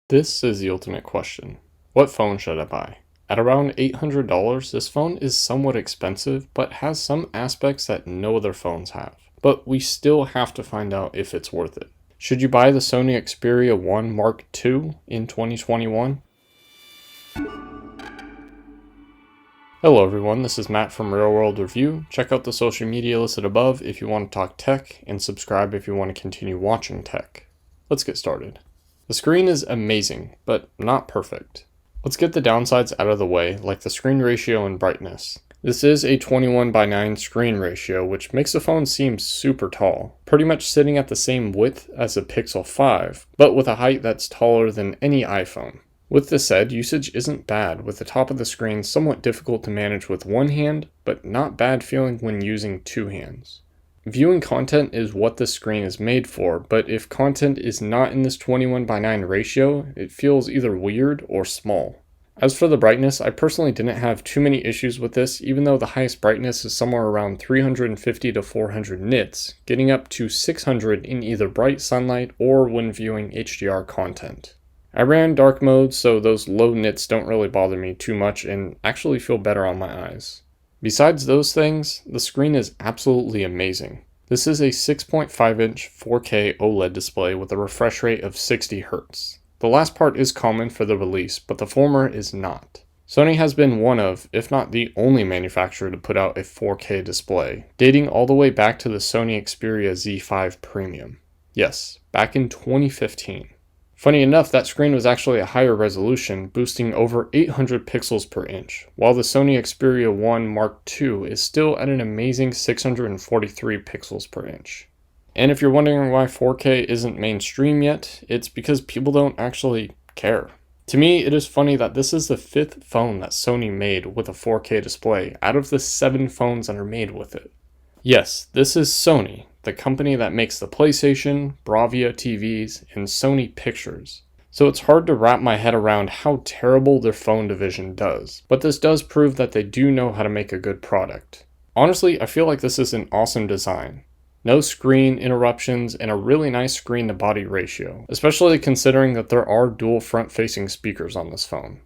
This is the ultimate question. What phone should I buy? At around $800, this phone is somewhat expensive, but has some aspects that no other phones have. But we still have to find out if it's worth it. Should you buy the Sony Xperia 1 Mark II in 2021? Hello everyone, this is Matt from Real World Review. Check out the social media listed above if you want to talk tech, and subscribe if you want to continue watching tech. Let's get started. The screen is amazing, but not perfect. Let's get the downsides out of the way, like the screen ratio and brightness. This is a 21:9 screen ratio, which makes the phone seem super tall, pretty much sitting at the same width as the Pixel 5, but with a height that's taller than any iPhone. With this said, usage isn't bad, with the top of the screen somewhat difficult to manage with one hand, but not bad feeling when using two hands. Viewing content is what this screen is made for, but if content is not in this 21:9 ratio, it feels either weird or small. As for the brightness, I personally didn't have too many issues with this, even though the highest brightness is somewhere around 350 to 400 nits, getting up to 600 in either bright sunlight or when viewing HDR content. I ran dark mode, so those low nits don't really bother me too much and actually feel better on my eyes. Besides those things, the screen is absolutely amazing. This is a 6.5-inch 4K OLED display with a refresh rate of 60 Hz. The last part is common for the release, but the former is not. Sony has been one of, if not the only manufacturer to put out a 4K display, dating all the way back to the Sony Xperia Z5 Premium. Yes, back in 2015. Funny enough, that screen was actually a higher resolution, boosting over 800 pixels per inch, while the Sony Xperia 1 Mark II is still at an amazing 643 pixels per inch. And if you're wondering why 4K isn't mainstream yet, it's because people don't actually care. To me, it is funny that this is the 5th phone that Sony made with a 4K display out of the 7 phones that are made with it. Yes, this is Sony, the company that makes the PlayStation, Bravia TVs, and Sony Pictures. So it's hard to wrap my head around how terrible their phone division does, but this does prove that they do know how to make a good product. Honestly, I feel like this is an awesome design. No screen interruptions and a really nice screen to body ratio, especially considering that there are dual front-facing speakers on this phone.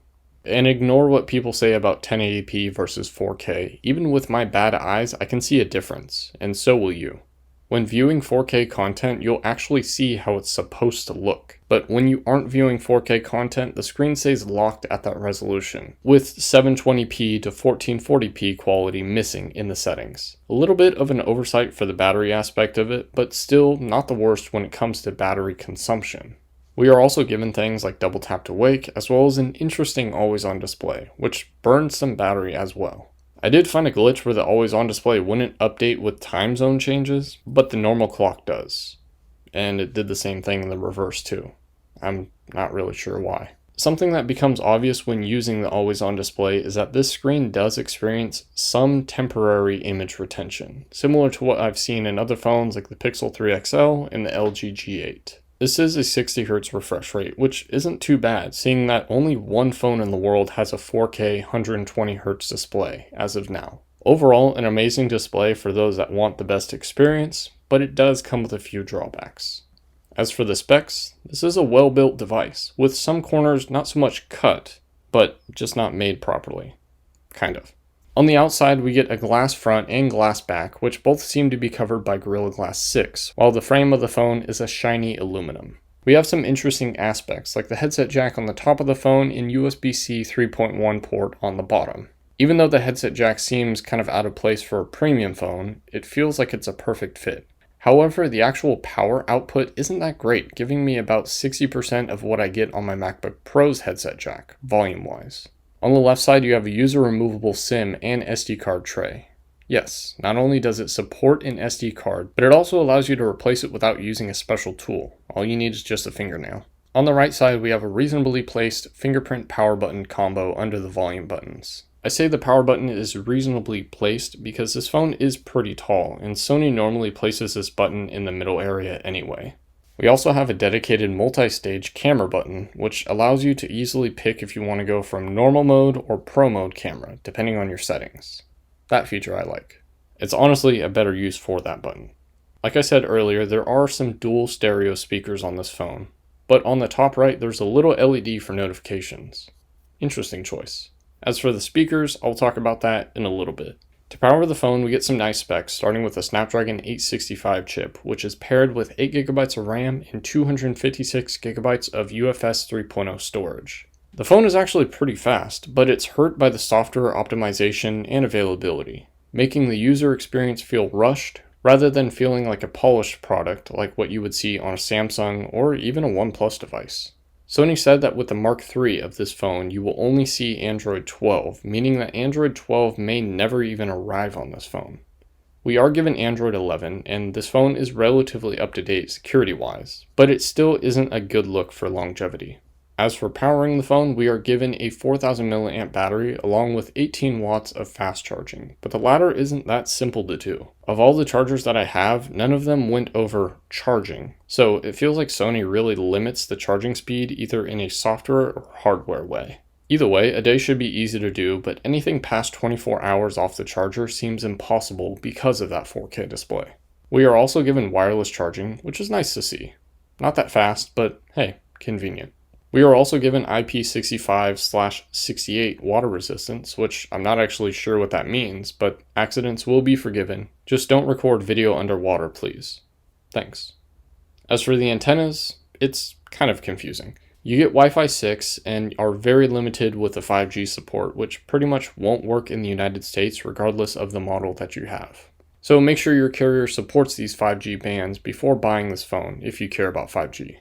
And ignore what people say about 1080p versus 4K. Even with my bad eyes, I can see a difference, and so will you. When viewing 4K content, you'll actually see how it's supposed to look. But when you aren't viewing 4K content, the screen stays locked at that resolution, with 720p to 1440p quality missing in the settings. A little bit of an oversight for the battery aspect of it, but still not the worst when it comes to battery consumption. We are also given things like double tap to wake, as well as an interesting always on display, which burns some battery as well. I did find a glitch where the always on display wouldn't update with time zone changes, but the normal clock does. And it did the same thing in the reverse too. I'm not really sure why. Something that becomes obvious when using the always on display is that this screen does experience some temporary image retention, similar to what I've seen in other phones like the Pixel 3 XL and the LG G8. This is a 60 Hz refresh rate, which isn't too bad, seeing that only one phone in the world has a 4K 120 Hz display as of now. Overall, an amazing display for those that want the best experience, but it does come with a few drawbacks. As for the specs, this is a well-built device, with some corners not so much cut, but just not made properly. Kind of. On the outside, we get a glass front and glass back, which both seem to be covered by Gorilla Glass 6, while the frame of the phone is a shiny aluminum. We have some interesting aspects, like the headset jack on the top of the phone and USB-C 3.1 port on the bottom. Even though the headset jack seems kind of out of place for a premium phone, it feels like it's a perfect fit. However, the actual power output isn't that great, giving me about 60% of what I get on my MacBook Pro's headset jack, volume-wise. On the left side, you have a user-removable SIM and SD card tray. Yes, not only does it support an SD card, but it also allows you to replace it without using a special tool. All you need is just a fingernail. On the right side, we have a reasonably placed fingerprint power button combo under the volume buttons. I say the power button is reasonably placed because this phone is pretty tall, and Sony normally places this button in the middle area anyway. We also have a dedicated multi-stage camera button, which allows you to easily pick if you want to go from normal mode or pro mode camera, depending on your settings. That feature I like. It's honestly a better use for that button. Like I said earlier, there are some dual stereo speakers on this phone. but on the top right there's a little LED for notifications. Interesting choice. As for the speakers, I'll talk about that in a little bit. To power the phone, we get some nice specs, starting with a Snapdragon 865 chip, which is paired with 8GB of RAM and 256GB of UFS 3.0 storage. The phone is actually pretty fast, but it's hurt by the software optimization and availability, making the user experience feel rushed rather than feeling like a polished product like what you would see on a Samsung or even a OnePlus device. Sony said that with the Mark III of this phone, you will only see Android 12, meaning that Android 12 may never even arrive on this phone. We are given Android 11, and this phone is relatively up-to-date security-wise, but it still isn't a good look for longevity. As for powering the phone, we are given a 4000 mAh battery along with 18 watts of fast charging, but the latter isn't that simple to do. Of all the chargers that I have, none of them went over charging, so it feels like Sony really limits the charging speed either in a software or hardware way. Either way, a day should be easy to do, but anything past 24 hours off the charger seems impossible because of that 4K display. We are also given wireless charging, which is nice to see. Not that fast, but hey, convenient. We are also given IP65/68 water resistance, which I'm not actually sure what that means, but accidents will be forgiven. Just don't record video underwater, please. Thanks. As for the antennas, it's kind of confusing. You get Wi-Fi 6 and are very limited with the 5G support, which pretty much won't work in the United States regardless of the model that you have. So make sure your carrier supports these 5G bands before buying this phone if you care about 5G.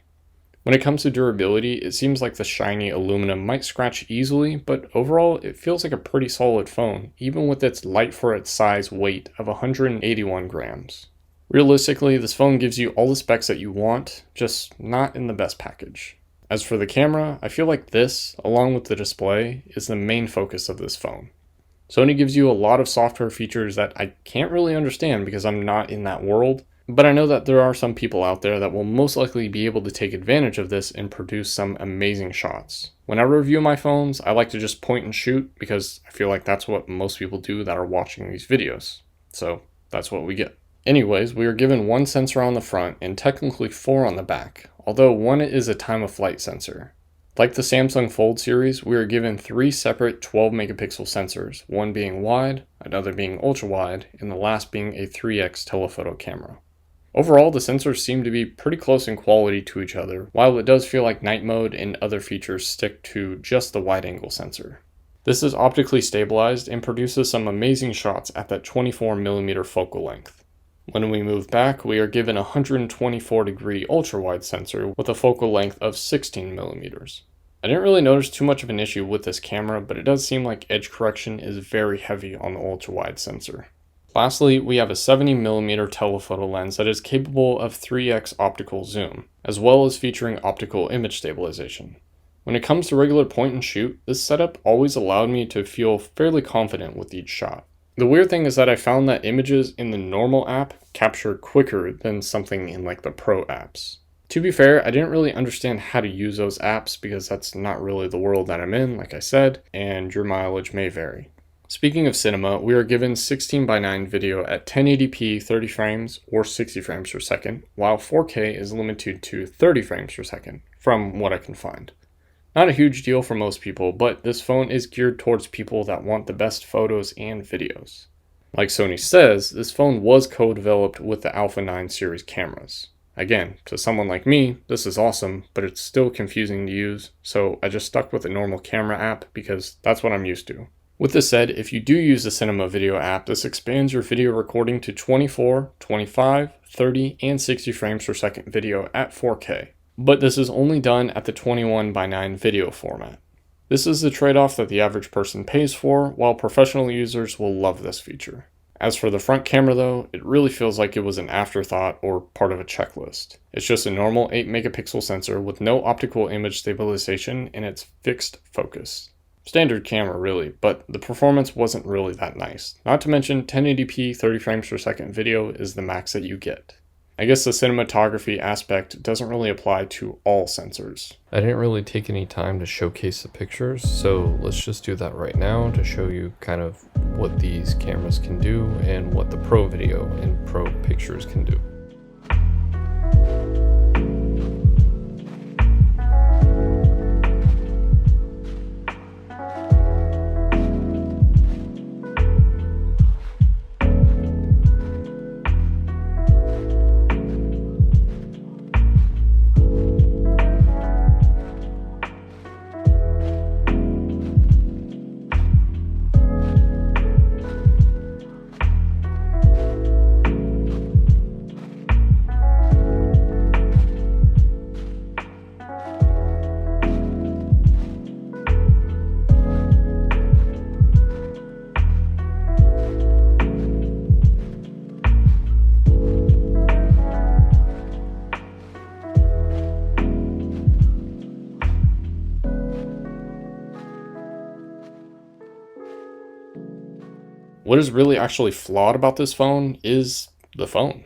When it comes to durability, it seems like the shiny aluminum might scratch easily, but overall it feels like a pretty solid phone, even with its light for its size weight of 181 grams. Realistically, this phone gives you all the specs that you want, just not in the best package. As for the camera, I feel like this, along with the display, is the main focus of this phone. Sony gives you a lot of software features that I can't really understand because I'm not in that world, but I know that there are some people out there that will most likely be able to take advantage of this and produce some amazing shots. When I review my phones, I like to just point and shoot because I feel like that's what most people do that are watching these videos. So that's what we get. Anyways, we are given one sensor on the front and technically 4 on the back, although one is a time of flight sensor. Like the Samsung Fold series, we are given 3 separate 12 megapixel sensors, one being wide, another being ultra wide, and the last being a 3x telephoto camera. Overall, the sensors seem to be pretty close in quality to each other, while it does feel like night mode and other features stick to just the wide angle sensor. This is optically stabilized and produces some amazing shots at that 24mm focal length. When we move back, we are given a 124 degree ultra wide sensor with a focal length of 16mm. I didn't really notice too much of an issue with this camera, but it does seem like edge correction is very heavy on the ultra wide sensor. Lastly, we have a 70mm telephoto lens that is capable of 3x optical zoom, as well as featuring optical image stabilization. When it comes to regular point and shoot, this setup always allowed me to feel fairly confident with each shot. The weird thing is that I found that images in the normal app capture quicker than something in like the Pro apps. To be fair, I didn't really understand how to use those apps because that's not really the world that I'm in, like I said, and your mileage may vary. Speaking of cinema, we are given 16:9 video at 1080p 30 frames or 60 frames per second, while 4K is limited to 30 frames per second, from what I can find. Not a huge deal for most people, but this phone is geared towards people that want the best photos and videos. Like Sony says, this phone was co-developed with the Alpha 9 series cameras. Again, to someone like me, this is awesome, but it's still confusing to use, so I just stuck with the normal camera app because that's what I'm used to. With this said, if you do use the Cinema Video app, this expands your video recording to 24, 25, 30, and 60 frames per second video at 4K. But this is only done at the 21:9 video format. This is the trade-off that the average person pays for, while professional users will love this feature. As for the front camera though, it really feels like it was an afterthought or part of a checklist. It's just a normal 8 megapixel sensor with no optical image stabilization and it's fixed focus. Standard camera really, but the performance wasn't really that nice. Not to mention 1080p 30 frames per second video is the max that you get. I guess the cinematography aspect doesn't really apply to all sensors. I didn't really take any time to showcase the pictures, so let's just do that right now to show you kind of what these cameras can do and what the Pro video and Pro pictures can do. What is really actually flawed about this phone is the phone.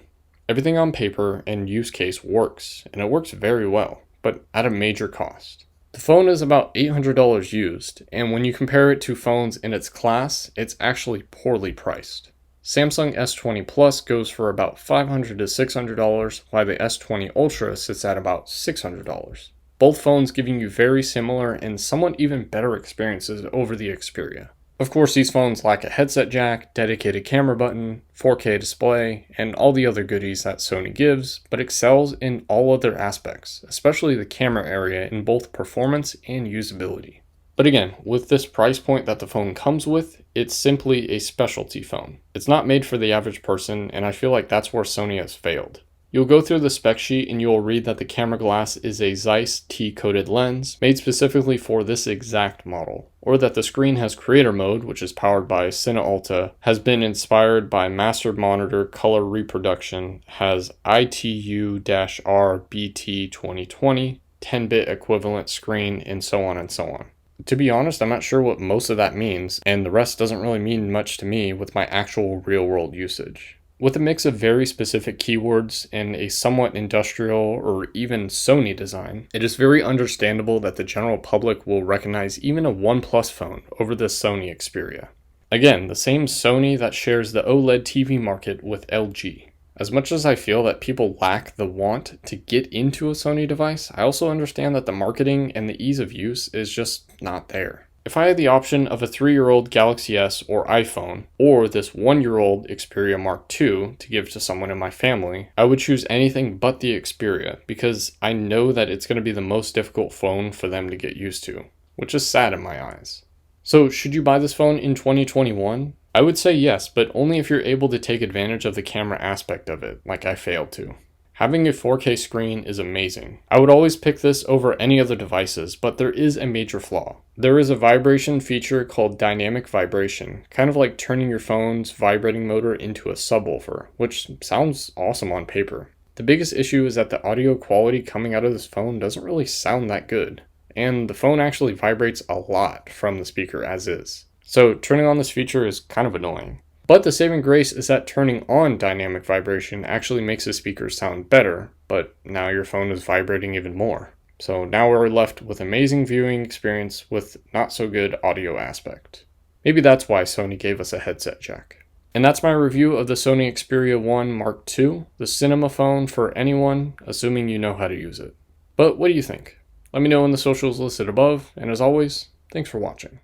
Everything on paper and use case works, and it works very well, but at a major cost. The phone is about $800 used, and when you compare it to phones in its class, it's actually poorly priced. Samsung S20 Plus goes for about $500 to $600, while the S20 Ultra sits at about $600. Both phones giving you very similar and somewhat even better experiences over the Xperia. Of course, these phones lack a headset jack, dedicated camera button, 4K display, and all the other goodies that Sony gives, but excels in all other aspects, especially the camera area in both performance and usability. But again, with this price point that the phone comes with, it's simply a specialty phone. It's not made for the average person, and I feel like that's where Sony has failed. You'll go through the spec sheet and you'll read that the camera glass is a Zeiss T-coated lens made specifically for this exact model, or that the screen has creator mode, which is powered by Cine Alta, has been inspired by Master Monitor color reproduction, has ITU-R BT 2020, 10-bit equivalent screen, and so on and so on. To be honest, I'm not sure what most of that means, and the rest doesn't really mean much to me with my actual real-world usage. With a mix of very specific keywords and a somewhat industrial or even Sony design, it is very understandable that the general public will recognize even a OnePlus phone over the Sony Xperia. Again, the same Sony that shares the OLED TV market with LG. As much as I feel that people lack the want to get into a Sony device, I also understand that the marketing and the ease of use is just not there. If I had the option of a 3-year-old Galaxy S or iPhone, or this 1-year-old Xperia Mark II to give to someone in my family, I would choose anything but the Xperia because I know that it's going to be the most difficult phone for them to get used to, which is sad in my eyes. So should you buy this phone in 2021? I would say yes, but only if you're able to take advantage of the camera aspect of it, like I failed to. Having a 4K screen is amazing. I would always pick this over any other devices, but there is a major flaw. There is a vibration feature called dynamic vibration, kind of like turning your phone's vibrating motor into a subwoofer, which sounds awesome on paper. The biggest issue is that the audio quality coming out of this phone doesn't really sound that good, and the phone actually vibrates a lot from the speaker as is. So turning on this feature is kind of annoying. But the saving grace is that turning on dynamic vibration actually makes the speakers sound better, but now your phone is vibrating even more. So now we're left with amazing viewing experience with not so good audio aspect. Maybe that's why Sony gave us a headset jack. And that's my review of the Sony Xperia 1 Mark II, the cinema phone for anyone, assuming you know how to use it. But what do you think? Let me know in the socials listed above, and as always, thanks for watching.